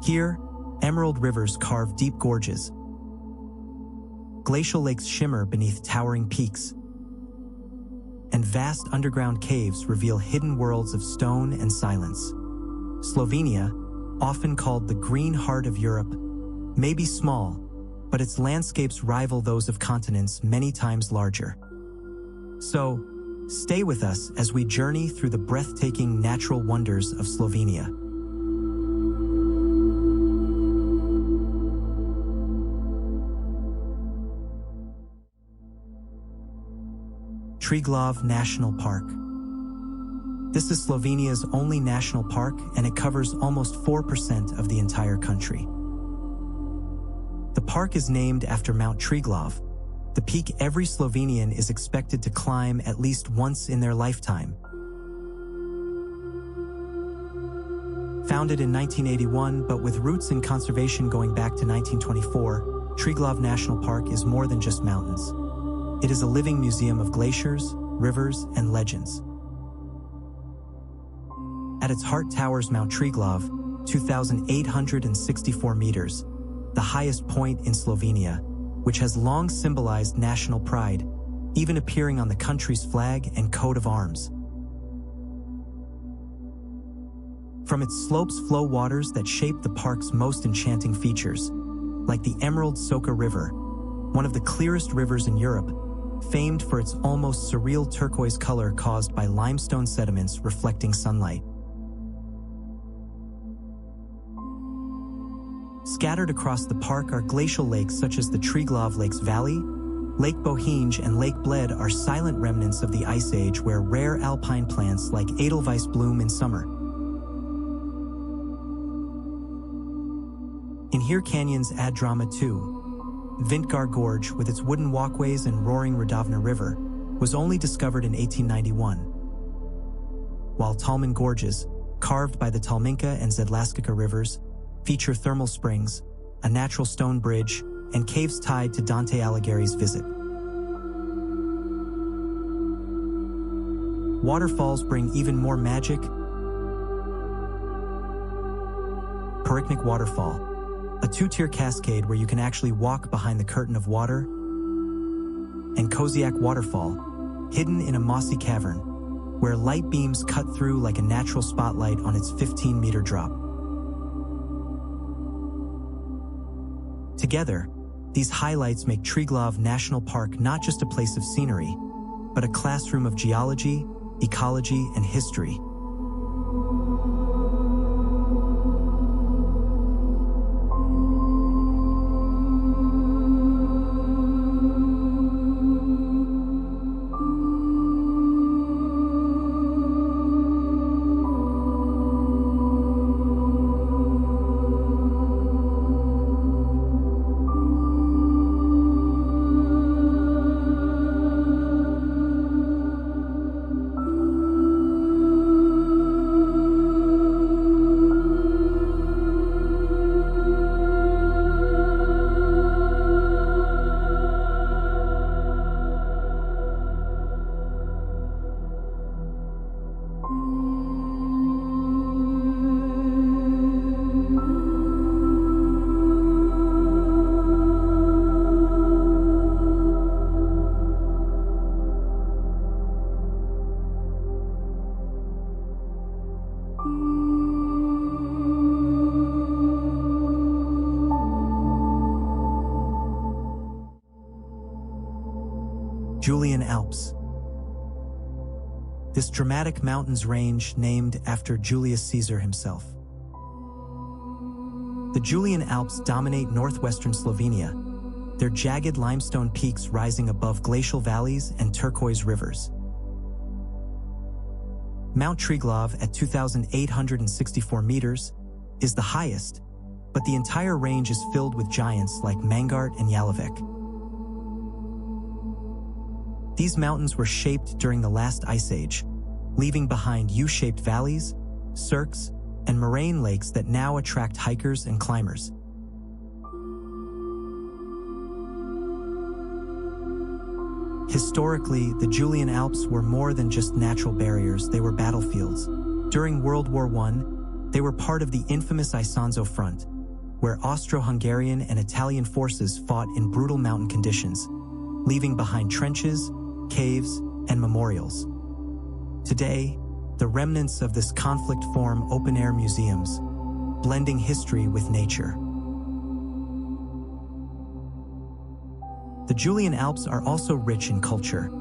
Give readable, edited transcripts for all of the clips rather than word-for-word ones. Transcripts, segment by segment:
Here, emerald rivers carve deep gorges. Glacial lakes shimmer beneath towering peaks. And vast underground caves reveal hidden worlds of stone and silence. Slovenia, often called the green heart of Europe, may be small, but its landscapes rival those of continents many times larger. So, stay with us as we journey through the breathtaking natural wonders of Slovenia. Triglav National Park. This is Slovenia's only national park, and it covers almost 4% of the entire country. The park is named after Mount Triglav, the peak every Slovenian is expected to climb at least once in their lifetime. Founded in 1981, but with roots in conservation going back to 1924, Triglav National Park is more than just mountains. It is a living museum of glaciers, rivers, and legends. At its heart towers Mount Triglav, 2,864 meters, the highest point in Slovenia, which has long symbolized national pride, even appearing on the country's flag and coat of arms. From its slopes flow waters that shape the park's most enchanting features, like the emerald Soča River, one of the clearest rivers in Europe, famed for its almost surreal turquoise color caused by limestone sediments reflecting sunlight. Scattered across the park are glacial lakes such as the Triglav Lakes Valley. Lake Pohorje and Lake Bled are silent remnants of the Ice Age where rare alpine plants like Edelweiss bloom in summer. In here canyons add drama too. Vintgar Gorge, with its wooden walkways and roaring Rodovna River, was only discovered in 1891. While Talman Gorges, carved by the Talminka and Zelenci rivers, feature thermal springs, a natural stone bridge, and caves tied to Dante Alighieri's Visit. Waterfalls bring even more magic. Pohorje Waterfall, a two-tier cascade where you can actually walk behind the curtain of water, and Kozjak Waterfall, hidden in a mossy cavern, where light beams cut through like a natural spotlight on its 15-meter drop. Together, these highlights make Triglav National Park not just a place of scenery, but a classroom of geology, ecology, and history. Julian Alps. This dramatic mountains range named after Julius Caesar himself. The Julian Alps dominate northwestern Slovenia, their jagged limestone peaks rising above glacial valleys and turquoise rivers. Mount Triglav at 2,864 meters is the highest, but the entire range is filled with giants like Mangart and Yalovec. These mountains were shaped during the last ice age, leaving behind U-shaped valleys, cirques, and moraine lakes that now attract hikers and climbers. Historically, the Julian Alps were more than just natural barriers, they were battlefields. During World War I, they were part of the infamous Isonzo Front, where Austro-Hungarian and Italian forces fought in brutal mountain conditions, leaving behind trenches, caves, and memorials. Today, the remnants of this conflict form open-air museums, blending history with nature. The Julian Alps are also rich in culture.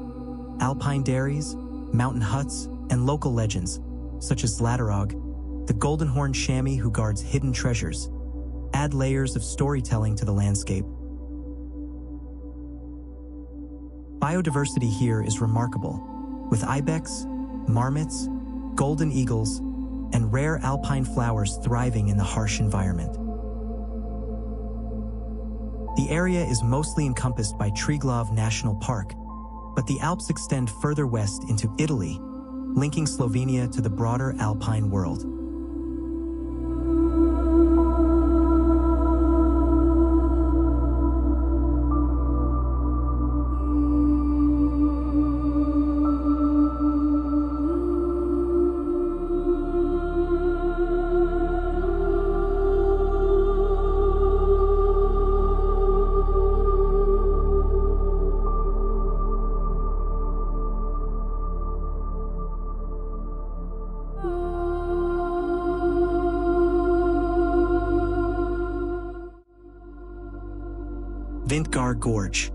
Alpine dairies, mountain huts, and local legends, such as Zlatorog, the golden horned chamois who guards hidden treasures, add layers of storytelling to the landscape. Biodiversity here is remarkable, with ibex, marmots, golden eagles, and rare alpine flowers thriving in the harsh environment. The area is mostly encompassed by Triglav National Park, but the Alps extend further west into Italy, linking Slovenia to the broader alpine world. Vintgar Gorge.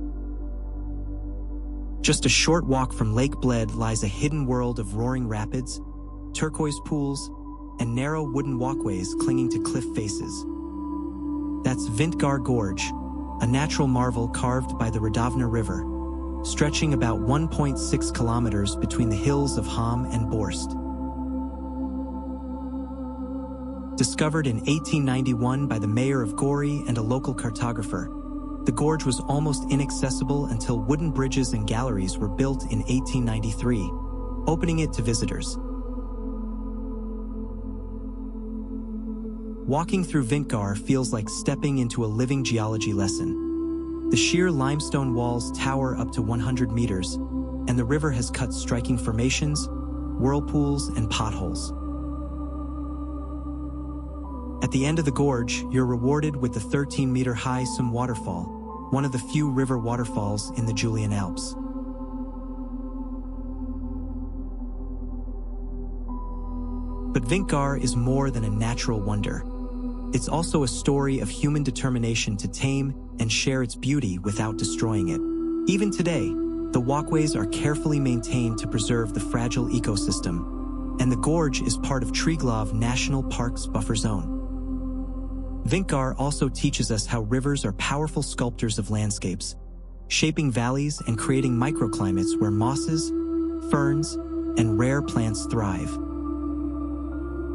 Just a short walk from Lake Bled lies a hidden world of roaring rapids, turquoise pools, and narrow wooden walkways clinging to cliff faces. That's Vintgar Gorge, a natural marvel carved by the Robanov River, stretching about 1.6 kilometers between the hills of Ham and Borst. Discovered in 1891 by the mayor of Gori and a local cartographer, the gorge was almost inaccessible until wooden bridges and galleries were built in 1893, opening it to visitors. Walking through Vintgar feels like stepping into a living geology lesson. The sheer limestone walls tower up to 100 meters, and the river has cut striking formations, whirlpools, and potholes. At the end of the gorge, you're rewarded with the 13-meter-high Šumik Waterfall, one of the few river waterfalls in the Julian Alps. But Vintgar is more than a natural wonder. It's also a story of human determination to tame and share its beauty without destroying it. Even today, the walkways are carefully maintained to preserve the fragile ecosystem, and the gorge is part of Triglav National Park's buffer zone. Vintgar also teaches us how rivers are powerful sculptors of landscapes, shaping valleys and creating microclimates where mosses, ferns, and rare plants thrive.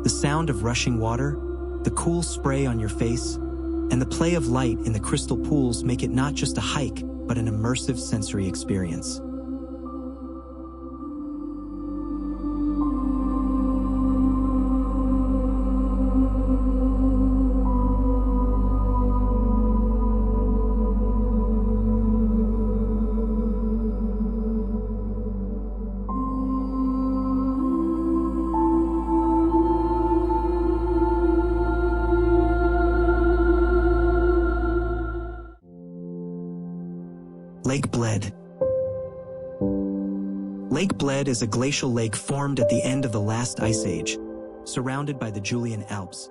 The sound of rushing water, the cool spray on your face, and the play of light in the crystal pools make it not just a hike, but an immersive sensory experience. Lake Bled. Lake Bled is a glacial lake formed at the end of the last ice age, surrounded by the Julian Alps,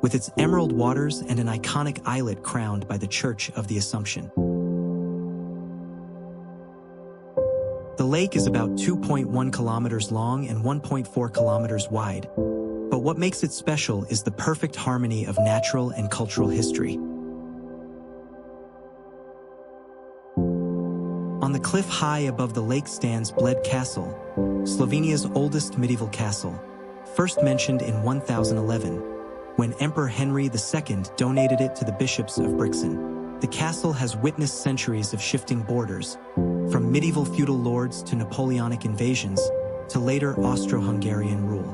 with its emerald waters and an iconic islet crowned by the Church of the Assumption. The lake is about 2.1 kilometers long and 1.4 kilometers wide, but what makes it special is the perfect harmony of natural and cultural history. On the cliff high above the lake stands Bled Castle, Slovenia's oldest medieval castle, first mentioned in 1011, when Emperor Henry II donated it to the bishops of Brixen. The castle has witnessed centuries of shifting borders, from medieval feudal lords to Napoleonic invasions, to later Austro-Hungarian rule.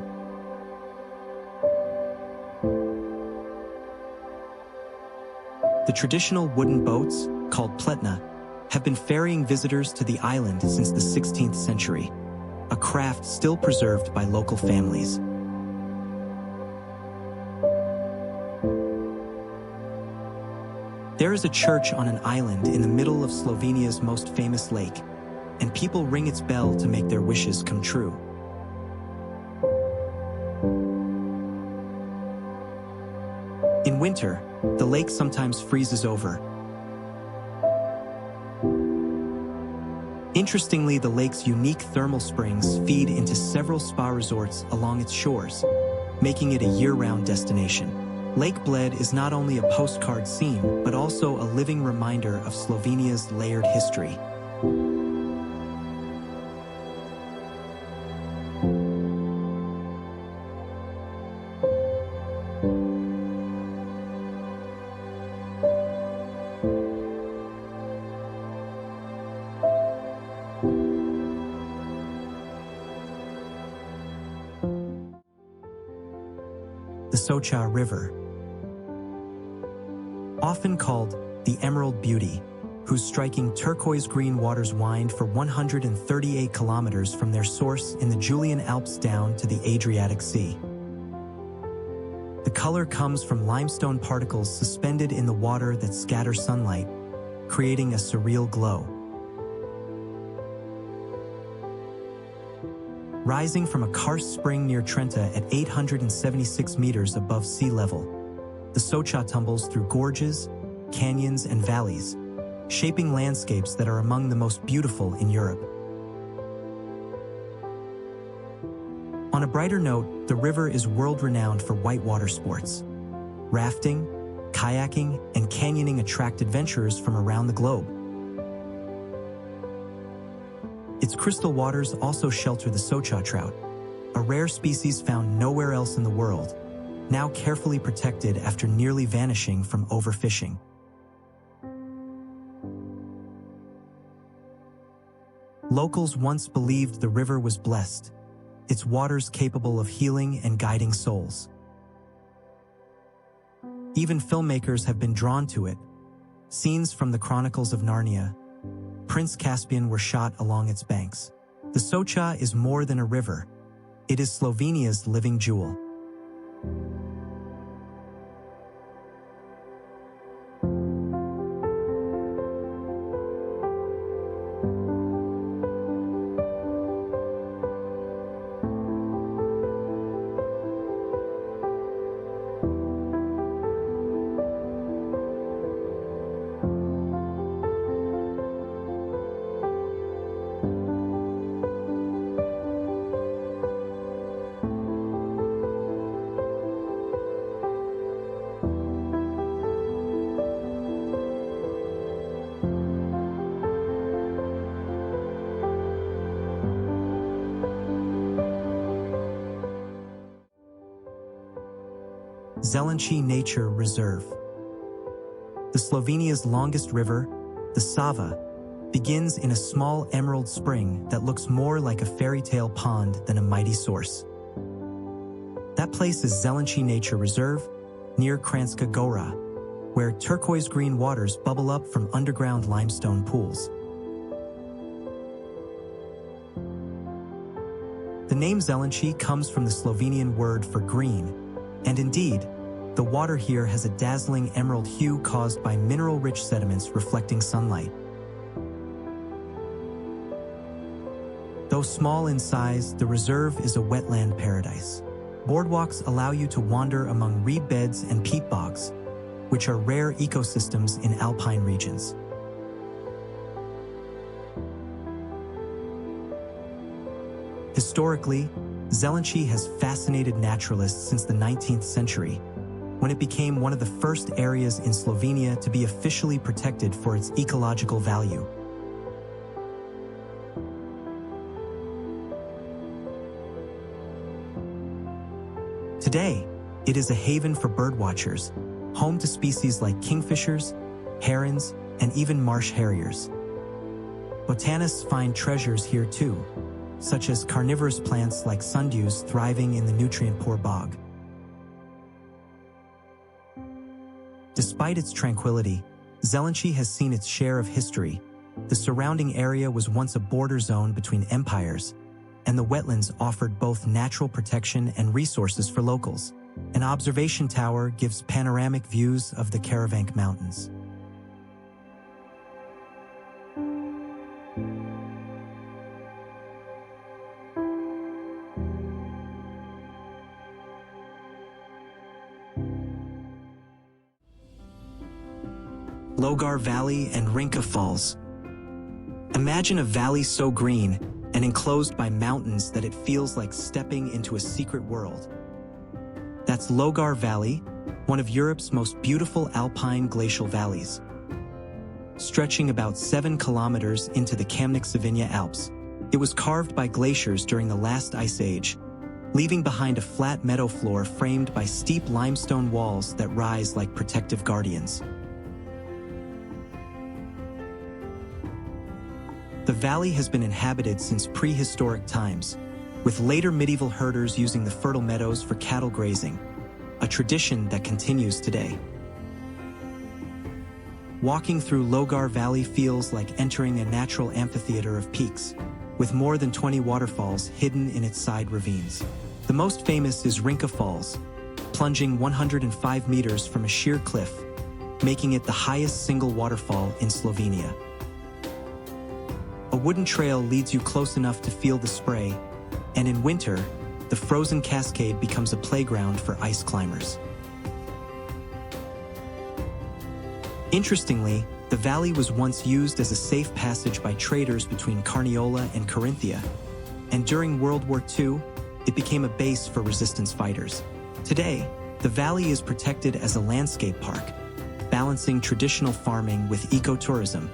The traditional wooden boats, called Planina, have been ferrying visitors to the island since the 16th century, a craft still preserved by local families. is a church on an island in the middle of Slovenia's most famous lake, and people ring its bell to make their wishes come true. In winter, the lake sometimes freezes over. Interestingly, the lake's unique thermal springs feed into several spa resorts along its shores, making it a year-round destination. Lake Bled is not only a postcard scene, but also a living reminder of Slovenia's layered history. The Soča River, often called the Emerald Beauty, whose striking turquoise-green waters wind for 138 kilometers from their source in the Julian Alps down to the Adriatic Sea. The color comes from limestone particles suspended in the water that scatter sunlight, creating a surreal glow. Rising from a karst spring near Trenta at 876 meters above sea level, the Soča tumbles through gorges, canyons, and valleys, shaping landscapes that are among the most beautiful in Europe. On a brighter note, the river is world-renowned for whitewater sports. Rafting, kayaking, and canyoning attract adventurers from around the globe. Its crystal waters also shelter the Soča trout, a rare species found nowhere else in the world, now carefully protected after nearly vanishing from overfishing. Locals once believed the river was blessed, its waters capable of healing and guiding souls. Even filmmakers have been drawn to it. Scenes from the Chronicles of Narnia, Prince Caspian were shot along its banks. The Soča is more than a river. It is Slovenia's living jewel. Zelenci Nature Reserve. The Slovenia's longest river, the Sava, begins in a small emerald spring that looks more like a fairy tale pond than a mighty source. That place is Zelenci Nature Reserve, near Kranjska Gora, where turquoise-green waters bubble up from underground limestone pools. The name Zelenci comes from the Slovenian word for green, and indeed, the water here has a dazzling emerald hue caused by mineral-rich sediments reflecting sunlight. Though small in size, the reserve is a wetland paradise. Boardwalks allow you to wander among reed beds and peat bogs, which are rare ecosystems in alpine regions. Historically, Zelenci has fascinated naturalists since the 19th century, when it became one of the first areas in Slovenia to be officially protected for its ecological value. Today, it is a haven for birdwatchers, home to species like kingfishers, herons, and even marsh harriers. Botanists find treasures here too, such as carnivorous plants like sundews thriving in the nutrient-poor bog. Despite its tranquility, Zelenci has seen its share of history. The surrounding area was once a border zone between empires, and the wetlands offered both natural protection and resources for locals. An observation tower gives panoramic views of the Karavank Mountains. Logar Valley, and Rinka Falls. Imagine a valley so green and enclosed by mountains that it feels like stepping into a secret world. That's Logar Valley, one of Europe's most beautiful alpine glacial valleys. Stretching about 7 kilometers into the Slovenia Alps, it was carved by glaciers during the last ice age, leaving behind a flat meadow floor framed by steep limestone walls that rise like protective guardians. The valley has been inhabited since prehistoric times, with later medieval herders using the fertile meadows for cattle grazing, a tradition that continues today. Walking through Logar Valley feels like entering a natural amphitheater of peaks, with more than 20 waterfalls hidden in its side ravines. The most famous is Rinka Falls, plunging 105 meters from a sheer cliff, making it the highest single waterfall in Slovenia. A wooden trail leads you close enough to feel the spray, and in winter, the frozen cascade becomes a playground for ice climbers. Interestingly, the valley was once used as a safe passage by traders between Carniola and Carinthia, and during World War II, it became a base for resistance fighters. Today, the valley is protected as a landscape park, balancing traditional farming with ecotourism.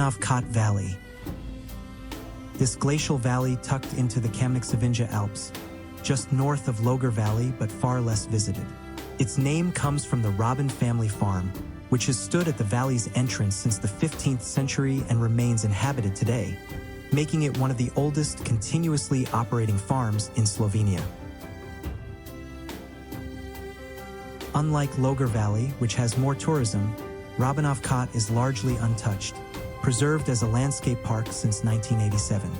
Robanov Kot Valley. This glacial valley tucked into the Slovenia Alps, just north of Logar Valley but far less visited. Its name comes from the Robin family farm, which has stood at the valley's entrance since the 15th century and remains inhabited today, making it one of the oldest continuously operating farms in Slovenia. Unlike Logar Valley, which has more tourism, Robanov Kot is largely untouched, preserved as a landscape park since 1987.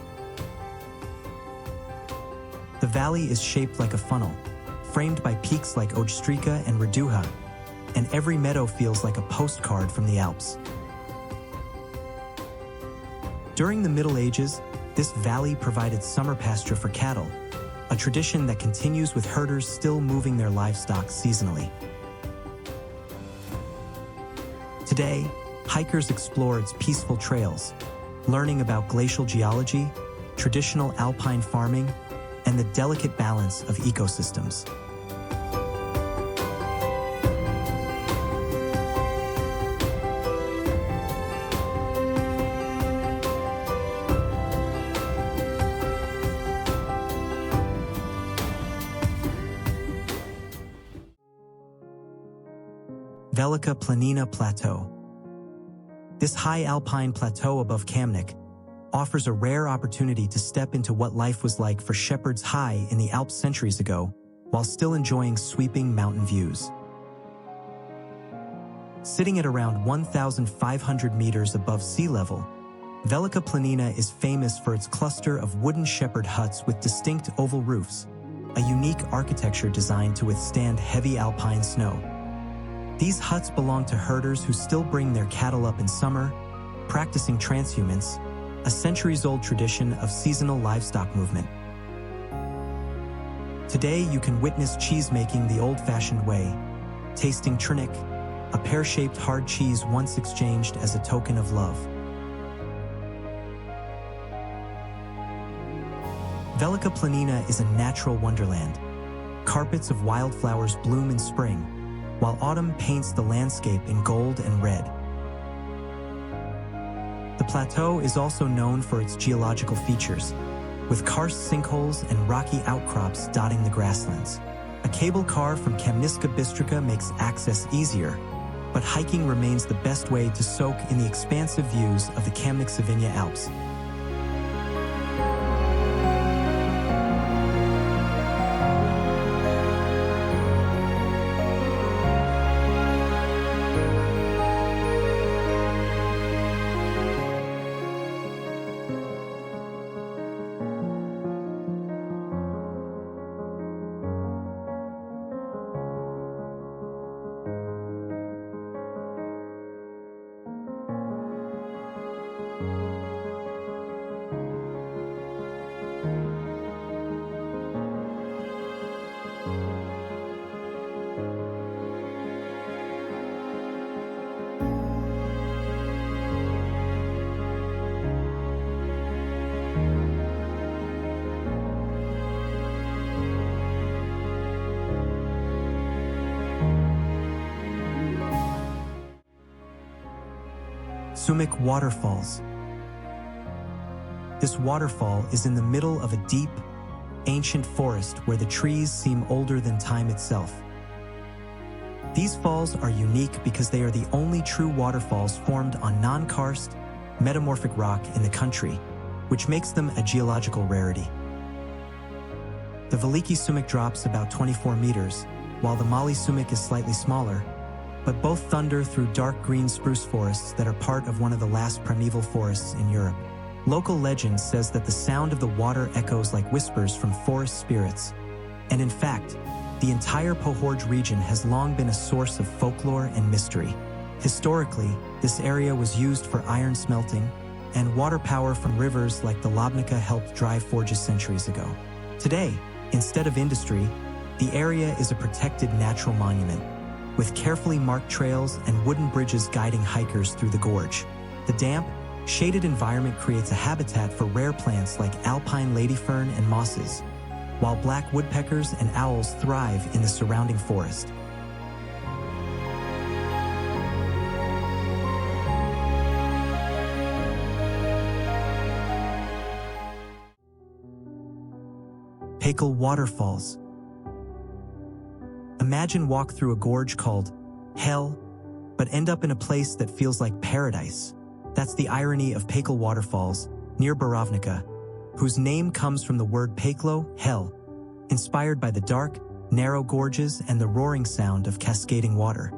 The valley is shaped like a funnel, framed by peaks like Ojstrika and Raduha, and every meadow feels like a postcard from the Alps. During the Middle Ages, this valley provided summer pasture for cattle, a tradition that continues with herders still moving their livestock seasonally. Today, hikers explore its peaceful trails, learning about glacial geology, traditional alpine farming, and the delicate balance of ecosystems. Velika Planina Plateau. This high alpine plateau above Kamnik offers a rare opportunity to step into what life was like for shepherds high in the Alps centuries ago, while still enjoying sweeping mountain views. Sitting at around 1,500 meters above sea level, Velika Planina is famous for its cluster of wooden shepherd huts with distinct oval roofs, a unique architecture designed to withstand heavy alpine snow. These huts belong to herders who still bring their cattle up in summer, practicing transhumance, a centuries-old tradition of seasonal livestock movement. Today, you can witness cheese-making the old-fashioned way, tasting Trnik, a pear-shaped hard cheese once exchanged as a token of love. Velika Planina is a natural wonderland. Carpets of wildflowers bloom in spring, while autumn paints the landscape in gold and red. The plateau is also known for its geological features, with karst sinkholes and rocky outcrops dotting the grasslands. A cable car from Kamniska Bistrica makes access easier, but hiking remains the best way to soak in the expansive views of the Slovenia Alps. Šumik Waterfalls. This waterfall is in the middle of a deep, ancient forest where the trees seem older than time itself. These falls are unique because they are the only true waterfalls formed on non-karst, metamorphic rock in the country, which makes them a geological rarity. The Veliki Šumik drops about 24 meters, while the Mali Šumik is slightly smaller, but both thunder through dark green spruce forests that are part of one of the last primeval forests in Europe. Local legend says that the sound of the water echoes like whispers from forest spirits. And in fact, the entire Pohorje region has long been a source of folklore and mystery. Historically, this area was used for iron smelting, and water power from rivers like the Lobnica helped drive forges centuries ago. Today, instead of industry, the area is a protected natural monument, with carefully marked trails and wooden bridges guiding hikers through the gorge. The damp, shaded environment creates a habitat for rare plants like alpine ladyfern and mosses, while black woodpeckers and owls thrive in the surrounding forest. Pekel Waterfalls. Imagine walk through a gorge called hell, but end up in a place that feels like paradise. That's the irony of Pekel Waterfalls, near Borovnica, whose name comes from the word peklo, hell, inspired by the dark, narrow gorges and the roaring sound of cascading water.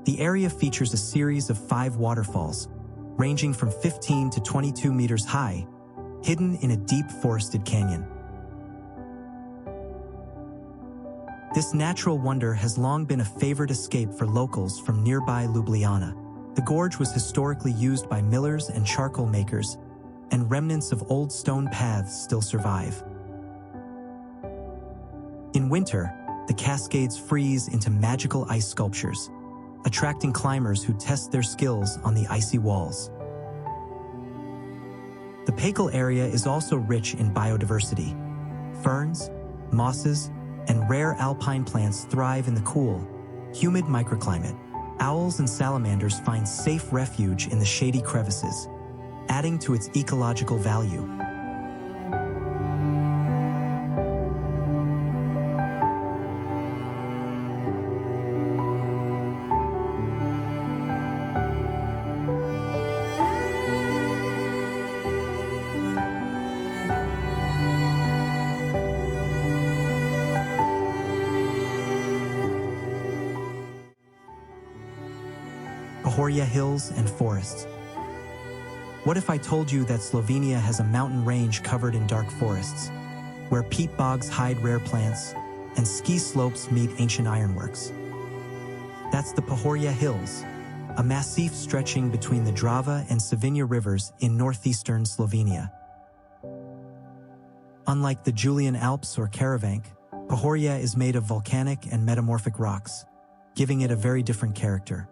The area features a series of 5 waterfalls, ranging from 15 to 22 meters high, hidden in a deep forested canyon. This natural wonder has long been a favored escape for locals from nearby Ljubljana. The gorge was historically used by millers and charcoal makers, and remnants of old stone paths still survive. In winter, the cascades freeze into magical ice sculptures, attracting climbers who test their skills on the icy walls. The Pekel area is also rich in biodiversity. Ferns, mosses, and rare alpine plants thrive in the cool, humid microclimate. Owls and salamanders find safe refuge in the shady crevices, adding to its ecological value. Pohorje hills and forests. What if I told you that Slovenia has a mountain range covered in dark forests, where peat bogs hide rare plants and ski slopes meet ancient ironworks? That's the Pohorje Hills, a massif stretching between the Drava and Savinja rivers in northeastern Slovenia. Unlike the Julian Alps or Karavank, Pohorje is made of volcanic and metamorphic rocks, giving it a very different character.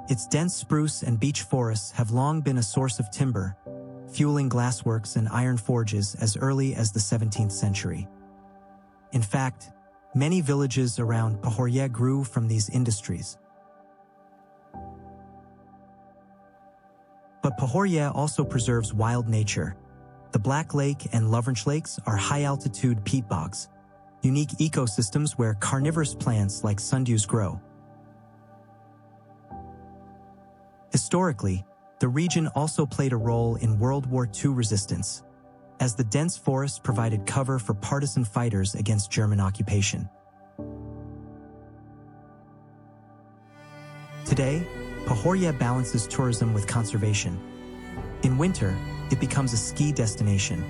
Its dense spruce and beech forests have long been a source of timber, fueling glassworks and iron forges as early as the 17th century. In fact, many villages around Pohorje grew from these industries. But Pohorje also preserves wild nature. The Black Lake and Lovrench Lakes are high-altitude peat bogs, unique ecosystems where carnivorous plants like sundews grow. Historically, the region also played a role in World War II resistance, as the dense forest provided cover for partisan fighters against German occupation. Today, Pohorje balances tourism with conservation. In winter, it becomes a ski destination,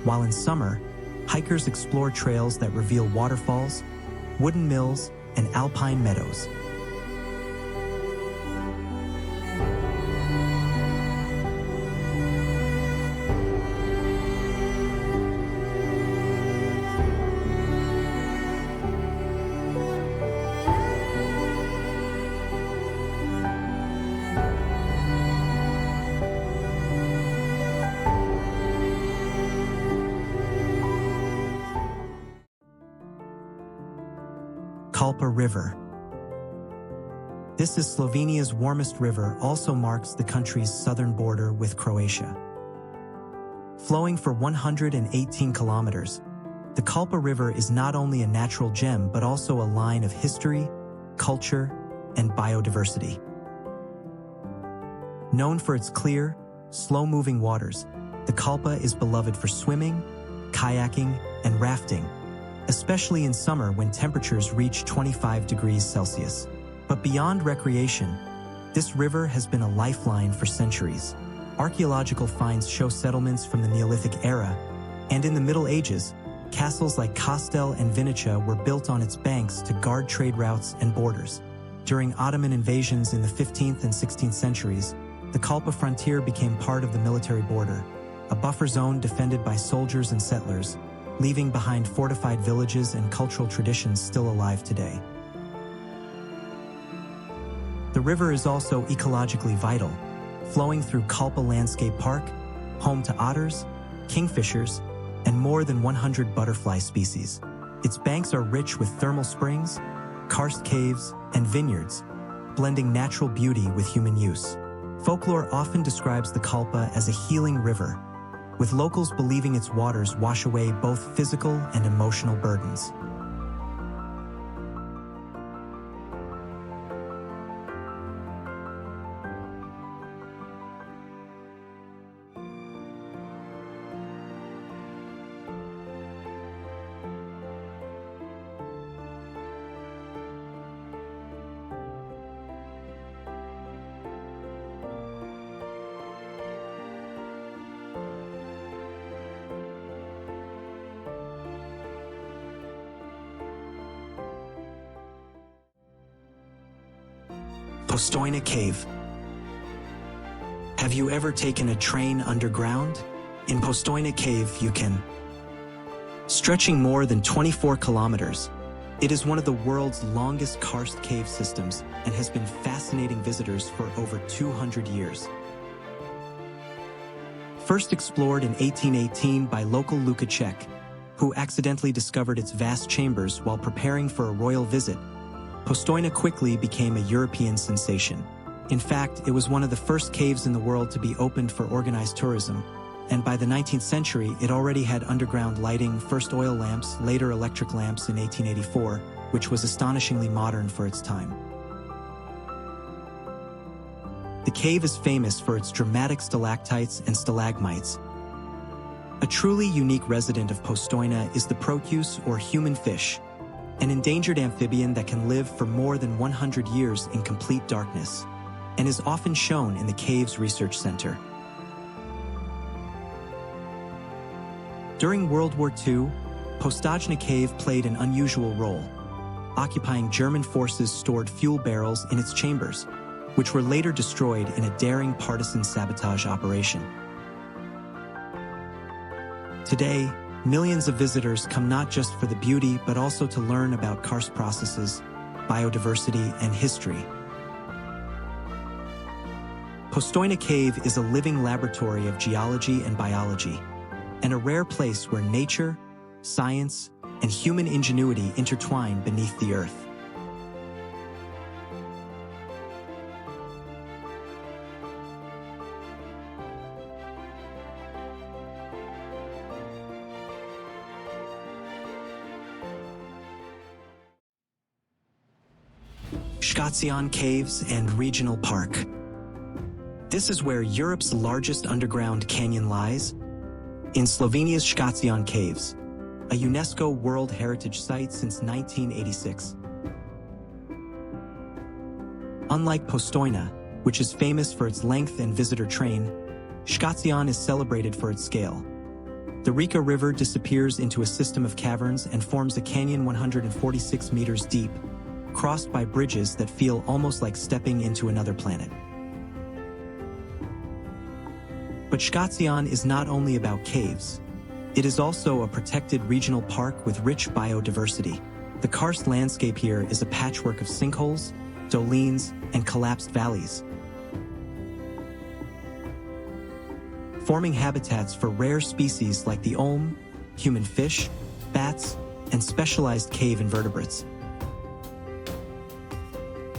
while in summer, hikers explore trails that reveal waterfalls, wooden mills, and alpine meadows. Kolpa River. This is Slovenia's warmest river, also marks the country's southern border with Croatia. Flowing for 118 kilometers, the Kolpa River is not only a natural gem but also a line of history, culture, and biodiversity. Known for its clear, slow-moving waters, the Kolpa is beloved for swimming, kayaking, and rafting, especially in summer when temperatures reach 25 degrees Celsius. But beyond recreation, this river has been a lifeline for centuries. Archaeological finds show settlements from the Neolithic era, and in the Middle Ages, castles like Kastel and Vinica were built on its banks to guard trade routes and borders. During Ottoman invasions in the 15th and 16th centuries, the Kolpa frontier became part of the military border, a buffer zone defended by soldiers and settlers, leaving behind fortified villages and cultural traditions still alive today. The river is also ecologically vital, flowing through Kolpa Landscape Park, home to otters, kingfishers, and more than 100 butterfly species. Its banks are rich with thermal springs, karst caves, and vineyards, blending natural beauty with human use. Folklore often describes the Kolpa as a healing river, with locals believing its waters wash away both physical and emotional burdens. Postojna Cave. Have you ever taken a train underground? In Postojna Cave you can. Stretching more than 24 kilometers, it is one of the world's longest karst cave systems and has been fascinating visitors for over 200 years. First explored in 1818 by local Lukáček, who accidentally discovered its vast chambers while preparing for a royal visit, Postojna quickly became a European sensation. In fact, it was one of the first caves in the world to be opened for organized tourism, and by the 19th century it already had underground lighting, first oil lamps, later electric lamps in 1884, which was astonishingly modern for its time. The cave is famous for its dramatic stalactites and stalagmites. A truly unique resident of Postojna is the Proteus, or human fish, an endangered amphibian that can live for more than 100 years in complete darkness, and is often shown in the cave's research center. During World War II, Postojna Cave played an unusual role, occupying German forces stored fuel barrels in its chambers, which were later destroyed in a daring partisan sabotage operation. Today, millions of visitors come not just for the beauty but also to learn about karst processes, biodiversity, and history. Postojna Cave is a living laboratory of geology and biology, and a rare place where nature, science, and human ingenuity intertwine beneath the earth. Škocjan Caves and Regional Park. This is where Europe's largest underground canyon lies, in Slovenia's Škocjan Caves, a UNESCO World Heritage Site since 1986. Unlike Postojna, which is famous for its length and visitor train, Škocjan is celebrated for its scale. The Rinka River disappears into a system of caverns and forms a canyon 146 meters deep, crossed by bridges that feel almost like stepping into another planet. But Škocjan is not only about caves. It is also a protected regional park with rich biodiversity. The karst landscape here is a patchwork of sinkholes, dolines, and collapsed valleys, forming habitats for rare species like the olm, human fish, bats, and specialized cave invertebrates.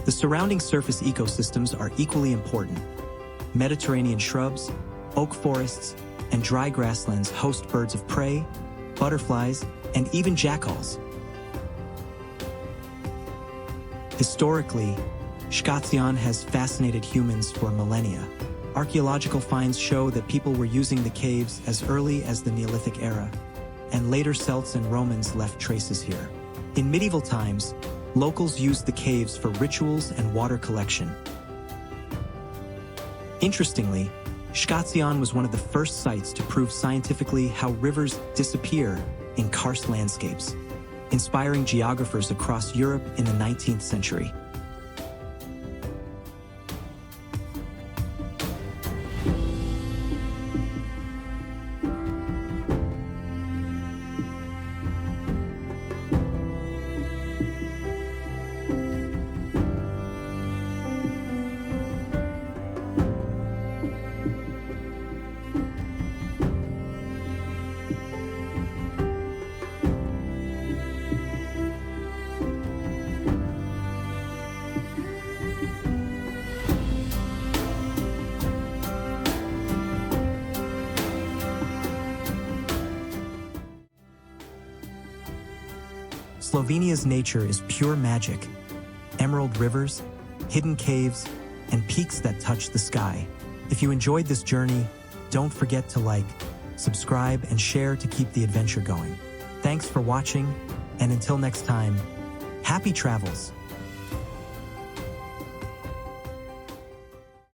The surrounding surface ecosystems are equally important. Mediterranean shrubs, oak forests, and dry grasslands host birds of prey, butterflies, and even jackals. Historically, Škocjan has fascinated humans for millennia. Archaeological finds show that people were using the caves as early as the Neolithic era, and later Celts and Romans left traces here. In medieval times, locals used the caves for rituals and water collection. Interestingly, Škocjan was one of the first sites to prove scientifically how rivers disappear in karst landscapes, inspiring geographers across Europe in the 19th century. Slovenia's nature is pure magic. Emerald rivers, hidden caves, and peaks that touch the sky. If you enjoyed this journey, don't forget to like, subscribe, and share to keep the adventure going. Thanks for watching, and until next time, happy travels!